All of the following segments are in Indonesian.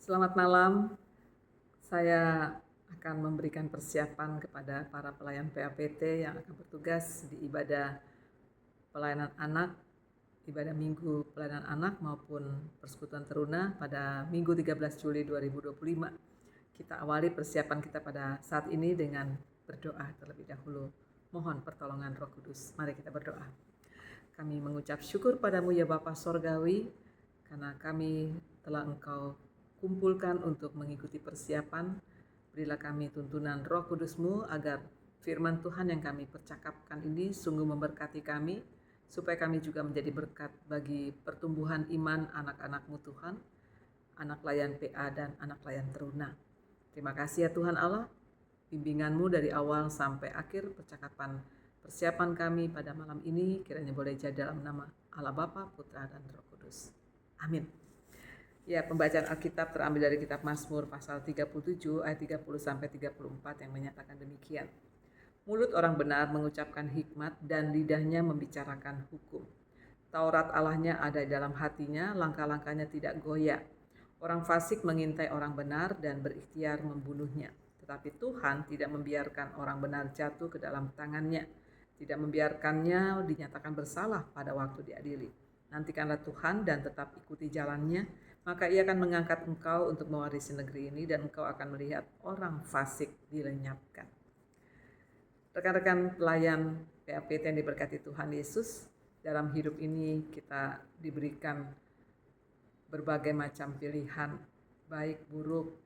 Selamat malam, saya akan memberikan persiapan kepada para pelayan PAPT yang akan bertugas di ibadah pelayanan anak, ibadah minggu pelayanan anak maupun persekutuan teruna pada Minggu 13 Juli 2025. Kita awali persiapan kita pada saat ini dengan berdoa terlebih dahulu. Mohon pertolongan Roh Kudus. Mari kita berdoa. Kami mengucap syukur padamu ya Bapa Sorgawi, karena kami telah Engkau kumpulkan untuk mengikuti persiapan. Berilah kami tuntunan Roh Kudus-Mu agar firman Tuhan yang kami percakapkan ini sungguh memberkati kami, supaya kami juga menjadi berkat bagi pertumbuhan iman anak-anak-Mu Tuhan, anak layan PA dan anak layan teruna. Terima kasih ya Tuhan Allah, bimbingan-Mu dari awal sampai akhir persiapan kami pada malam ini kiranya boleh jadi dalam nama Allah Bapa, Putra, dan Roh Kudus. Amin. Ya, pembacaan Alkitab terambil dari kitab Mazmur pasal 37 ayat 30 sampai 34 yang menyatakan demikian. Mulut orang benar mengucapkan hikmat dan lidahnya membicarakan hukum. Taurat Allahnya ada di dalam hatinya, langkah-langkahnya tidak goyah. Orang fasik mengintai orang benar dan berikhtiar membunuhnya. Tetapi Tuhan tidak membiarkan orang benar jatuh ke dalam tangannya, tidak membiarkannya dinyatakan bersalah pada waktu diadili. Nantikanlah Tuhan dan tetap ikuti jalannya, maka Ia akan mengangkat engkau untuk mewarisi negeri ini dan engkau akan melihat orang fasik dilenyapkan. Rekan-rekan pelayan PAPT yang diberkati Tuhan Yesus, dalam hidup ini kita diberikan berbagai macam pilihan, baik buruk,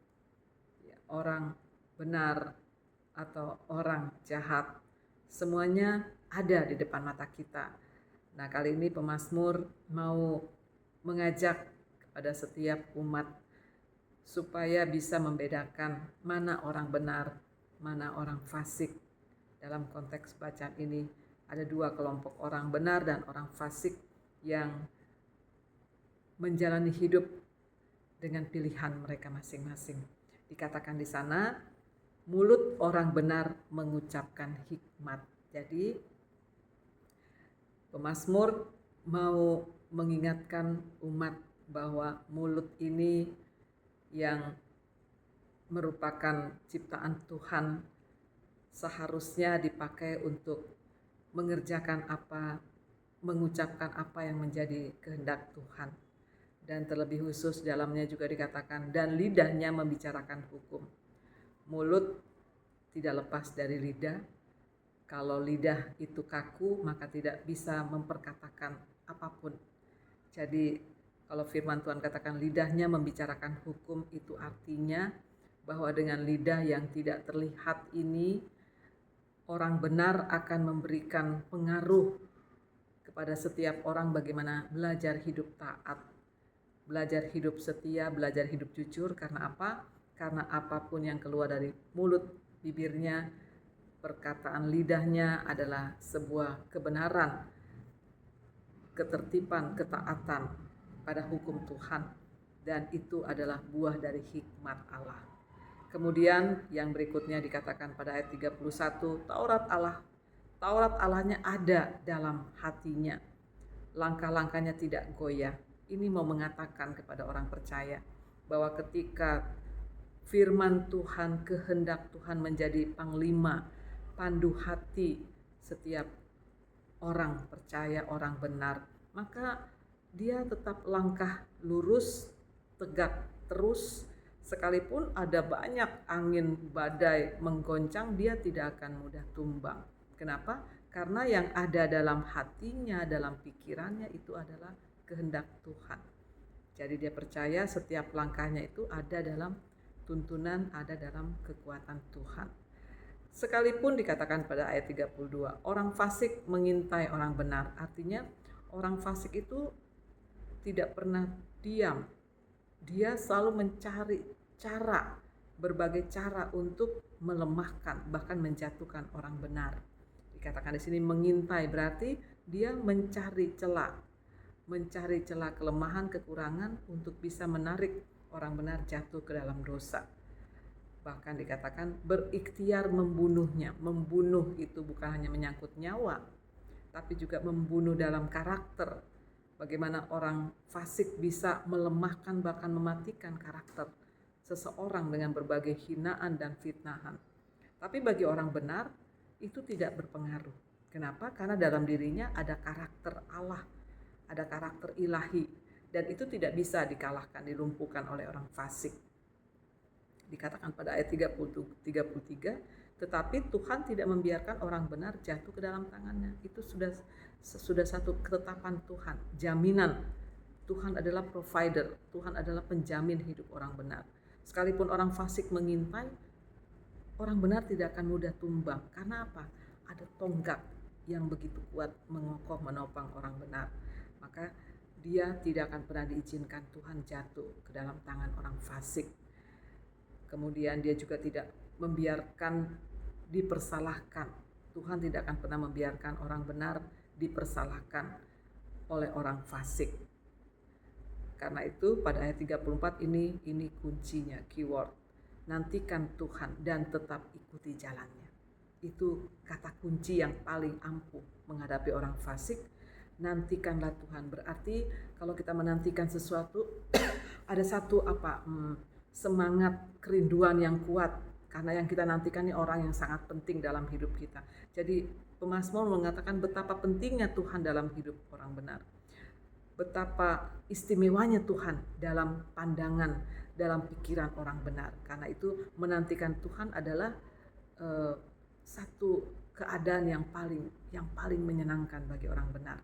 orang benar atau orang jahat, semuanya ada di depan mata kita. Nah, kali ini pemazmur mau mengajak kepada setiap umat supaya bisa membedakan mana orang benar, mana orang fasik. Dalam konteks bacaan ini ada dua kelompok, orang benar dan orang fasik yang menjalani hidup dengan pilihan mereka masing-masing. Dikatakan di sana, mulut orang benar mengucapkan hikmat. Jadi pemazmur mau mengingatkan umat bahwa mulut ini yang merupakan ciptaan Tuhan seharusnya dipakai untuk mengerjakan apa, mengucapkan apa yang menjadi kehendak Tuhan. Dan terlebih khusus dalamnya juga dikatakan, dan lidahnya membicarakan hukum. Mulut tidak lepas dari lidah. Kalau lidah itu kaku, maka tidak bisa memperkatakan apapun. Jadi kalau firman Tuhan katakan lidahnya membicarakan hukum, itu artinya bahwa dengan lidah yang tidak terlihat ini, orang benar akan memberikan pengaruh kepada setiap orang bagaimana belajar hidup taat, belajar hidup setia, belajar hidup jujur. Karena apa? Karena apapun yang keluar dari mulut, bibirnya, perkataan lidahnya adalah sebuah kebenaran, ketertiban, ketaatan pada hukum Tuhan, dan itu adalah buah dari hikmat Allah. Kemudian yang berikutnya dikatakan pada ayat 31, Taurat Allahnya ada dalam hatinya, langkah-langkahnya tidak goyah. Ini mau mengatakan kepada orang percaya bahwa ketika firman Tuhan, kehendak Tuhan menjadi panglima, pandu hati setiap orang percaya, orang benar, maka dia tetap langkah lurus, tegak terus. Sekalipun ada banyak angin badai menggoncang, dia tidak akan mudah tumbang. Kenapa? Karena yang ada dalam hatinya, dalam pikirannya itu adalah kehendak Tuhan. Jadi dia percaya setiap langkahnya itu ada dalam tuntunan, ada dalam kekuatan Tuhan. Sekalipun dikatakan pada ayat 32, orang fasik mengintai orang benar. Artinya orang fasik itu tidak pernah diam. Dia selalu mencari berbagai cara untuk melemahkan, bahkan menjatuhkan orang benar. Dikatakan di sini mengintai, berarti dia mencari celah kelemahan, kekurangan untuk bisa menarik orang benar jatuh ke dalam dosa. Bahkan dikatakan berikhtiar membunuhnya. Membunuh itu bukan hanya menyangkut nyawa, tapi juga membunuh dalam karakter. Bagaimana orang fasik bisa melemahkan bahkan mematikan karakter. seseorang dengan berbagai hinaan dan fitnahan. Tapi bagi orang benar itu tidak berpengaruh. Kenapa? Karena dalam dirinya ada karakter Allah, ada karakter ilahi, dan itu tidak bisa dikalahkan, dilumpuhkan oleh orang fasik. Dikatakan pada ayat 33, tetapi Tuhan tidak membiarkan orang benar jatuh ke dalam tangannya. Itu sudah satu ketetapan Tuhan, jaminan. Tuhan adalah provider, Tuhan adalah penjamin hidup orang benar. Sekalipun orang fasik mengintai, orang benar tidak akan mudah tumbang. Karena apa? Ada tonggak yang begitu kuat mengokoh menopang orang benar. Maka dia tidak akan pernah diizinkan Tuhan jatuh ke dalam tangan orang fasik. Kemudian dia juga tidak membiarkan dipersalahkan. Tuhan tidak akan pernah membiarkan orang benar dipersalahkan oleh orang fasik. Karena itu pada ayat 34 ini kuncinya, keyword. Nantikan Tuhan dan tetap ikuti jalannya. Itu kata kunci yang paling ampuh menghadapi orang fasik. Nantikanlah Tuhan. Berarti kalau kita menantikan sesuatu ada satu semangat kerinduan yang kuat, karena yang kita nantikan ini orang yang sangat penting dalam hidup kita. Jadi pemazmur mengatakan betapa pentingnya Tuhan dalam hidup orang benar, betapa istimewanya Tuhan dalam pandangan, dalam pikiran orang benar. Karena itu menantikan Tuhan adalah satu keadaan yang paling menyenangkan bagi orang benar.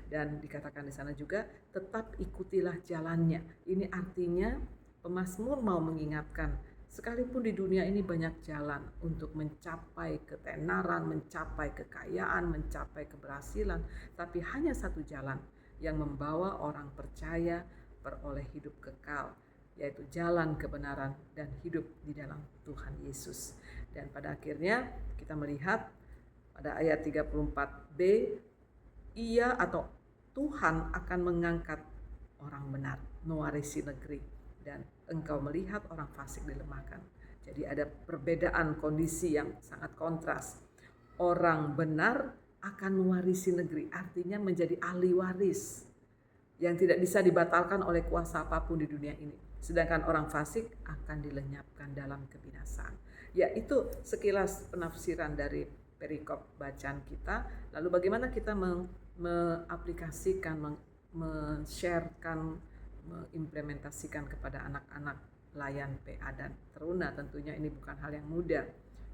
Dan dikatakan di sana juga tetap ikutilah jalannya. Ini artinya pemazmur mau mengingatkan, sekalipun di dunia ini banyak jalan untuk mencapai ketenaran, mencapai kekayaan, mencapai keberhasilan, tapi hanya satu jalan yang membawa orang percaya beroleh hidup kekal, yaitu jalan kebenaran dan hidup di dalam Tuhan Yesus. Dan pada akhirnya kita melihat pada ayat 34b, ia atau Tuhan akan mengangkat orang benar, mewarisi negeri, dan engkau melihat orang fasik dilemahkan. Jadi ada perbedaan kondisi yang sangat kontras. Orang benar akan mewarisi negeri, artinya menjadi ahli waris yang tidak bisa dibatalkan oleh kuasa apapun di dunia ini. Sedangkan orang fasik akan dilenyapkan dalam kebinasaan. Ya, itu sekilas penafsiran dari perikop bacaan kita. Lalu bagaimana kita mengaplikasikan, men-sharekan, mengimplementasikan kepada anak-anak layan PA dan teruna. Tentunya ini bukan hal yang mudah,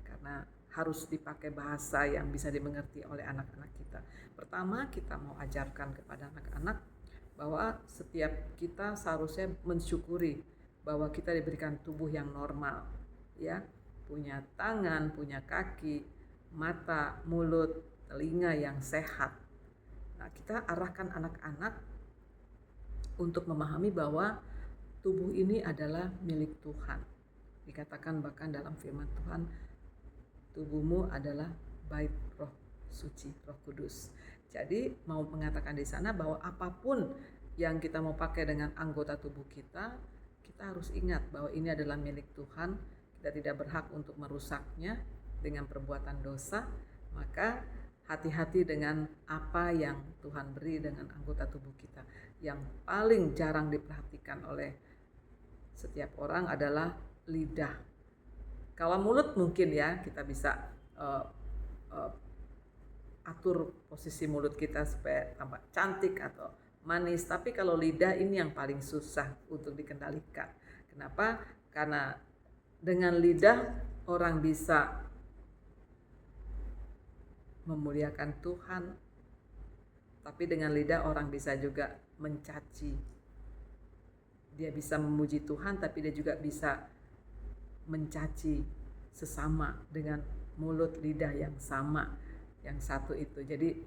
karena harus dipakai bahasa yang bisa dimengerti oleh anak-anak kita. Pertama, kita mau ajarkan kepada anak-anak bahwa setiap kita seharusnya mensyukuri bahwa kita diberikan tubuh yang normal, ya, punya tangan, punya kaki, mata, mulut, telinga yang sehat. Nah, kita arahkan anak-anak untuk memahami bahwa tubuh ini adalah milik Tuhan. Dikatakan bahkan dalam firman Tuhan, tubuhmu adalah bait Roh Suci, Roh Kudus. Jadi mau mengatakan di sana bahwa apapun yang kita mau pakai dengan anggota tubuh kita, kita harus ingat bahwa ini adalah milik Tuhan. Kita tidak berhak untuk merusaknya dengan perbuatan dosa. Maka hati-hati dengan apa yang Tuhan beri dengan anggota tubuh kita. Yang paling jarang diperhatikan oleh setiap orang adalah lidah. Kalau mulut mungkin ya kita bisa atur posisi mulut kita supaya tampak cantik atau manis. Tapi kalau lidah ini yang paling susah untuk dikendalikan. Kenapa? Karena dengan lidah orang bisa memuliakan Tuhan, tapi dengan lidah orang bisa juga mencaci. Dia bisa memuji Tuhan, tapi dia juga bisa mencaci sesama dengan mulut lidah yang sama, yang satu itu. Jadi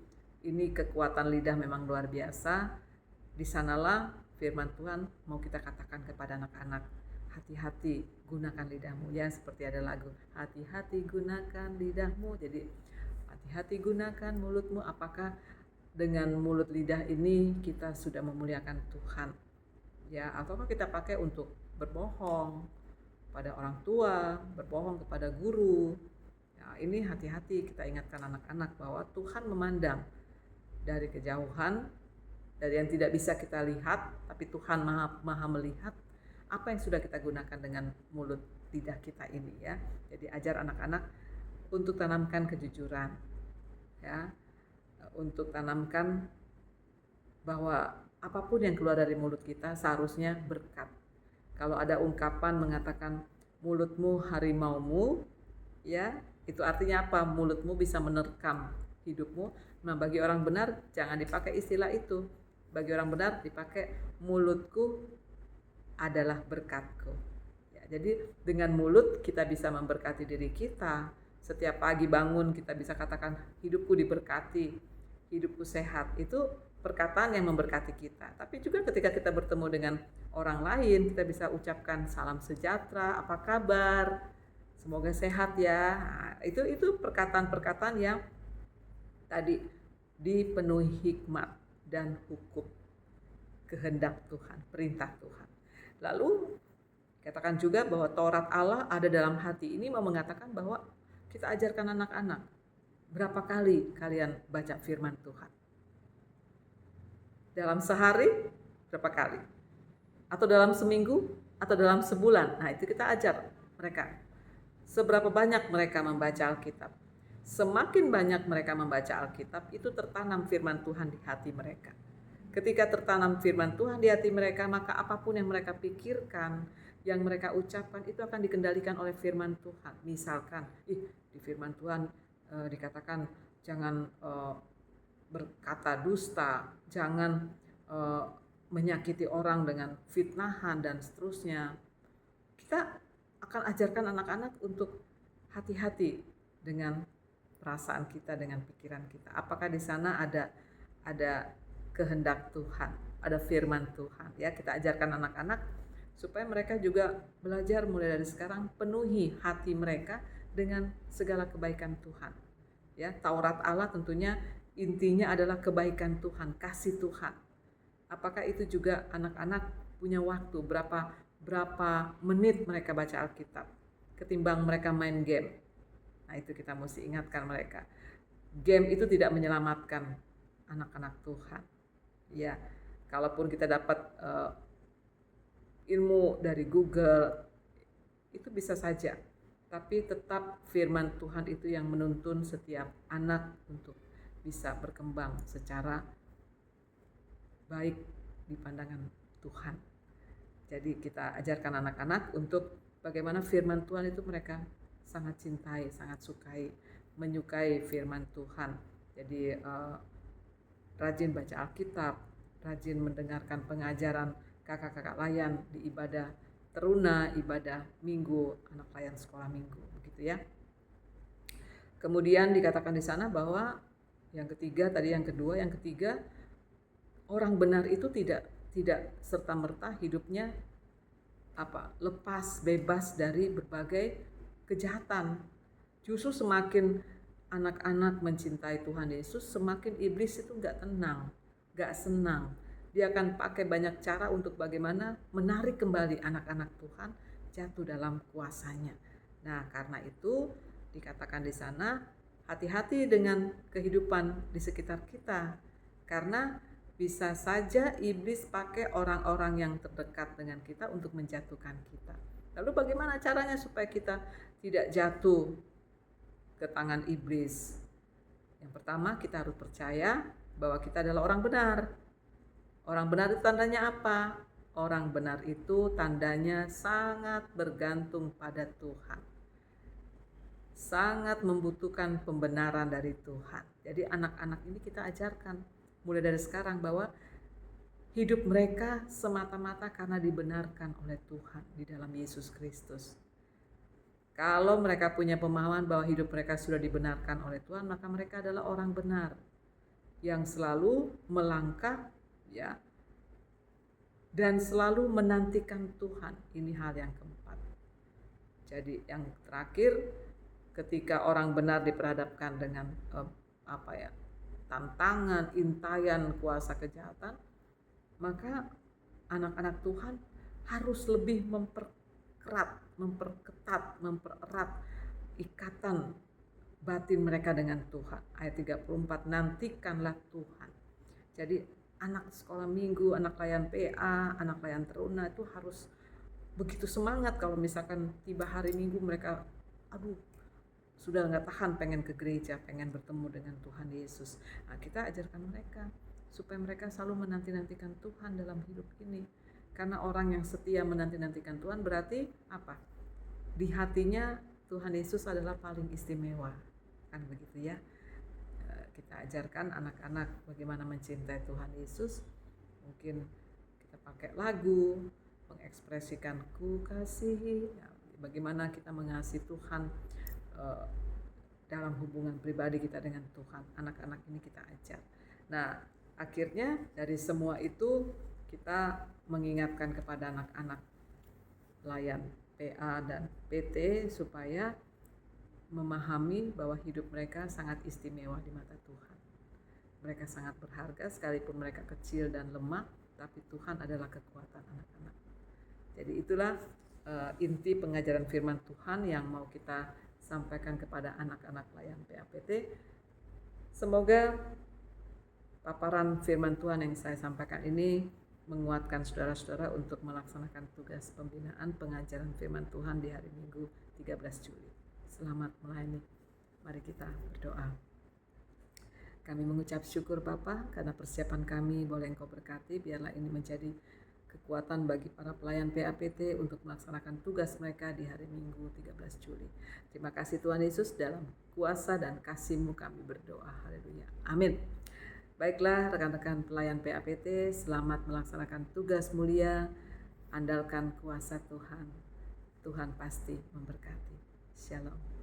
ini kekuatan lidah memang luar biasa. Di sanalah firman Tuhan mau kita katakan kepada anak-anak, hati-hati gunakan lidahmu, ya, seperti ada lagu, hati-hati gunakan lidahmu. Jadi hati-hati gunakan mulutmu. Apakah dengan mulut lidah ini kita sudah memuliakan Tuhan, ya, ataukah kita pakai untuk berbohong pada orang tua, berbohong kepada guru? Ya, ini hati-hati kita ingatkan anak-anak bahwa Tuhan memandang dari kejauhan, dari yang tidak bisa kita lihat, tapi Tuhan maha melihat apa yang sudah kita gunakan dengan mulut lidah kita ini ya. Jadi ajar anak-anak untuk tanamkan kejujuran ya, untuk tanamkan bahwa apapun yang keluar dari mulut kita seharusnya berkat. Kalau ada ungkapan mengatakan mulutmu harimaumu, ya itu artinya apa? Mulutmu bisa menerkam hidupmu. Nah bagi orang benar jangan dipakai istilah itu. Bagi orang benar dipakai mulutku adalah berkatku. Ya, jadi dengan mulut kita bisa memberkati diri kita. Setiap pagi bangun kita bisa katakan hidupku diberkati, hidupku sehat. Itu perkataan yang memberkati kita. Tapi juga ketika kita bertemu dengan orang lain, kita bisa ucapkan salam sejahtera, apa kabar, semoga sehat ya. Nah, itu perkataan-perkataan yang tadi dipenuhi hikmat dan hukum, kehendak Tuhan, perintah Tuhan. Lalu katakan juga bahwa Taurat Allah ada dalam hati. Ini mau mengatakan bahwa kita ajarkan anak-anak, berapa kali kalian baca firman Tuhan? Dalam sehari berapa kali? Atau dalam seminggu? Atau dalam sebulan? Nah itu kita ajar mereka. Seberapa banyak mereka membaca Alkitab? Semakin banyak mereka membaca Alkitab, itu tertanam firman Tuhan di hati mereka. Ketika tertanam firman Tuhan di hati mereka, maka apapun yang mereka pikirkan, yang mereka ucapkan, itu akan dikendalikan oleh firman Tuhan. Misalkan, di firman Tuhan dikatakan jangan berkata dusta, jangan menyakiti orang dengan fitnahan dan seterusnya. Kita akan ajarkan anak-anak untuk hati-hati dengan perasaan kita, dengan pikiran kita. Apakah di sana ada kehendak Tuhan, ada firman Tuhan. Ya, kita ajarkan anak-anak supaya mereka juga belajar mulai dari sekarang penuhi hati mereka dengan segala kebaikan Tuhan. Ya, Taurat Allah tentunya intinya adalah kebaikan Tuhan, kasih Tuhan. Apakah itu juga anak-anak punya waktu berapa menit mereka baca Alkitab ketimbang mereka main game? Nah, itu kita mesti ingatkan mereka. Game itu tidak menyelamatkan anak-anak Tuhan. Ya, kalaupun kita dapat ilmu dari Google, itu bisa saja. Tapi tetap firman Tuhan itu yang menuntun setiap anak untuk bisa berkembang secara baik di pandangan Tuhan. Jadi kita ajarkan anak-anak untuk bagaimana firman Tuhan itu mereka sangat cintai, sangat sukai, menyukai firman Tuhan. Jadi rajin baca Alkitab, rajin mendengarkan pengajaran kakak-kakak layan di ibadah teruna, ibadah minggu, anak layan sekolah minggu, begitu ya. Kemudian dikatakan di sana bahwa yang ketiga, tadi yang kedua, yang ketiga, orang benar itu tidak serta-merta hidupnya lepas, bebas dari berbagai kejahatan. Justru semakin anak-anak mencintai Tuhan Yesus, semakin iblis itu gak tenang, gak senang. Dia akan pakai banyak cara untuk bagaimana menarik kembali anak-anak Tuhan jatuh dalam kuasanya. Nah, karena itu dikatakan di sana, hati-hati dengan kehidupan di sekitar kita. Karena bisa saja iblis pakai orang-orang yang terdekat dengan kita untuk menjatuhkan kita. Lalu bagaimana caranya supaya kita tidak jatuh ke tangan iblis? Yang pertama, kita harus percaya bahwa kita adalah orang benar. Orang benar itu tandanya apa? Orang benar itu tandanya sangat bergantung pada Tuhan. Sangat membutuhkan pembenaran dari Tuhan. Jadi anak-anak ini kita ajarkan mulai dari sekarang bahwa hidup mereka semata-mata karena dibenarkan oleh Tuhan di dalam Yesus Kristus. Kalau mereka punya pemahaman bahwa hidup mereka sudah dibenarkan oleh Tuhan, maka mereka adalah orang benar yang selalu melangkah ya dan selalu menantikan Tuhan. Ini hal yang keempat. Jadi yang terakhir, ketika orang benar diperhadapkan dengan tantangan, intayan kuasa kejahatan, maka anak-anak Tuhan harus lebih mempererat ikatan batin mereka dengan Tuhan. Ayat 34, nantikanlah Tuhan. Jadi anak sekolah minggu, anak layan PA, anak layan teruna itu harus begitu semangat kalau misalkan tiba hari Minggu mereka, aduh, sudah nggak tahan pengen ke gereja, pengen bertemu dengan Tuhan Yesus. Nah, kita ajarkan mereka supaya mereka selalu menanti-nantikan Tuhan dalam hidup ini. Karena orang yang setia menanti-nantikan Tuhan berarti apa? Di hatinya Tuhan Yesus adalah paling istimewa. Kan begitu ya. Kita ajarkan anak-anak bagaimana mencintai Tuhan Yesus. Mungkin kita pakai lagu, mengekspresikan ku kasihi, ya, bagaimana kita mengasihi Tuhan dalam hubungan pribadi kita dengan Tuhan. Anak-anak ini kita ajar. Nah, akhirnya dari semua itu kita mengingatkan kepada anak-anak pelayan PA dan PT supaya memahami bahwa hidup mereka sangat istimewa di mata Tuhan. Mereka sangat berharga sekalipun mereka kecil dan lemah, tapi Tuhan adalah kekuatan anak-anak. Jadi itulah inti pengajaran firman Tuhan yang mau kita sampaikan kepada anak-anak pelayan PAPT. Semoga paparan firman Tuhan yang saya sampaikan ini menguatkan saudara-saudara untuk melaksanakan tugas pembinaan pengajaran firman Tuhan di hari Minggu 13 Juli. Selamat melayani. Mari kita berdoa. Kami mengucap syukur Bapa karena persiapan kami boleh Engkau berkati, biarlah ini menjadi kekuatan bagi para pelayan PAPT untuk melaksanakan tugas mereka di hari Minggu 13 Juli. Terima kasih Tuhan Yesus, dalam kuasa dan kasih-Mu kami berdoa. Haleluya. Amin. Baiklah rekan-rekan pelayan PAPT, selamat melaksanakan tugas mulia. Andalkan kuasa Tuhan. Tuhan pasti memberkati. Shalom.